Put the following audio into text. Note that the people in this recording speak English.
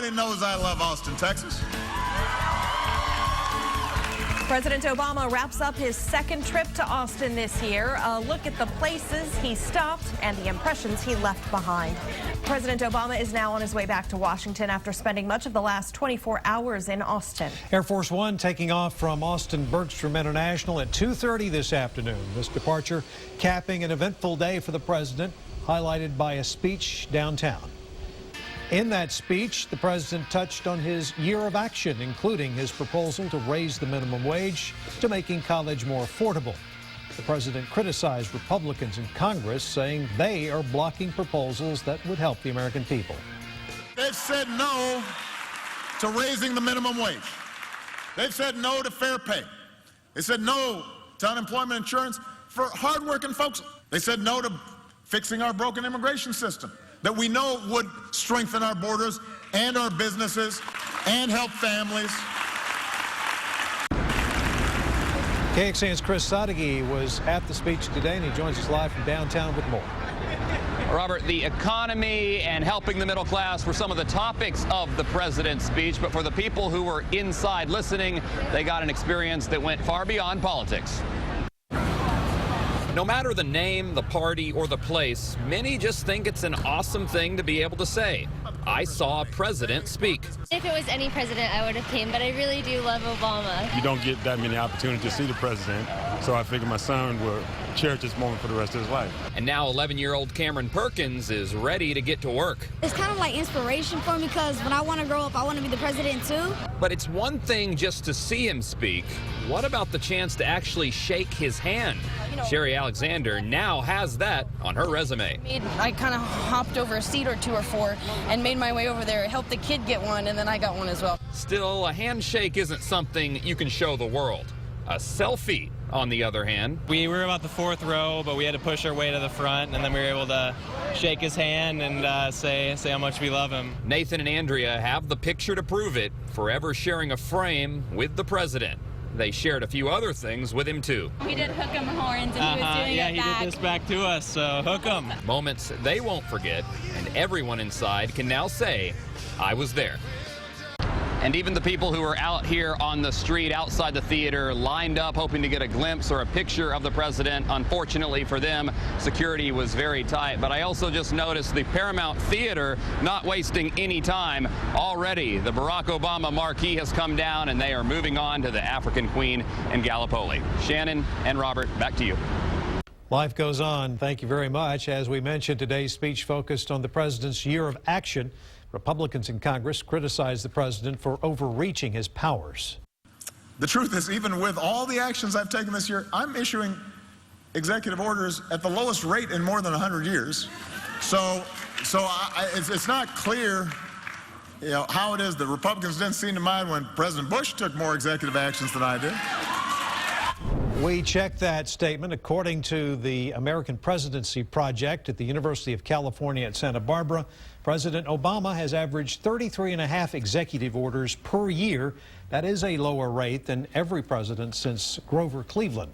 Everybody knows I love Austin, Texas. President Obama wraps up his second trip to Austin this year. A look at the places he stopped and the impressions he left behind. President Obama is now on his way back to Washington after spending much of the last 24 hours in Austin. Air Force One taking off from Austin Bergstrom International at 2:30 this afternoon. This departure capping an eventful day for the president, highlighted by a speech downtown. In that speech, the president touched on his year of action, including his proposal to raise the minimum wage to making college more affordable. The president criticized Republicans in Congress, saying they are blocking proposals that would help the American people. They've said no to raising the minimum wage. They've said no to fair pay. They said no to unemployment insurance for hardworking folks. They said no to fixing our broken immigration system that we know would strengthen our borders and our businesses and help families. KXAN's Chris Sadeghi was at the speech today, and he joins us live from downtown with more. Robert, the economy and helping the middle class were some of the topics of the president's speech, but for the people who were inside listening, they got an experience that went far beyond politics. No matter the name, the party, or the place, many just think it's an awesome thing to be able to say, I saw a president speak. If it was any president, I would have came, but I really do love Obama. You don't get that many opportunities to see the president, so I figured my son would cherish this moment for the rest of his life. And now 11-year-old Cameron Perkins is ready to get to work. It's kind of like inspiration for me because when I want to grow up, I want to be the president too. But it's one thing just to see him speak. What about the chance to actually shake his hand? Sherry Alexander now has that on her resume. I kind of hopped over a seat or two or four and made my way over there, helped the kid get one, and then I got one as well. Still, a handshake isn't something you can show the world. A selfie, on the other hand. We were about the fourth row, but we had to push our way to the front, and then we were able to shake his hand and say how much we love him. Nathan and Andrea have the picture to prove it, forever sharing a frame with the president. They shared a few other things with him, too. We did hook 'em horns, and he was doing it back. Yeah, he did this back to us, so hook 'em. Moments they won't forget, and everyone inside can now say, I was there. And even the people who are out here on the street outside the theater lined up hoping to get a glimpse or a picture of the president. Unfortunately for them, security was very tight. But I also just noticed the Paramount Theater not wasting any time. Already, the Barack Obama marquee has come down, and they are moving on to the African Queen in Gallipoli. Shannon and Robert, back to you. Life goes on. Thank you very much. As we mentioned, today's speech focused on the president's year of action. Republicans in Congress criticized the president for overreaching his powers. The truth is, even with all the actions I've taken this year, I'm issuing executive orders at the lowest rate in more than 100 years. So it's not clear, how it is that Republicans didn't seem to mind when President Bush took more executive actions than I did. We checked that statement. According to the American Presidency Project at the University of California at Santa Barbara, President Obama has averaged 33.5 executive orders per year. That is a lower rate than every president since Grover Cleveland.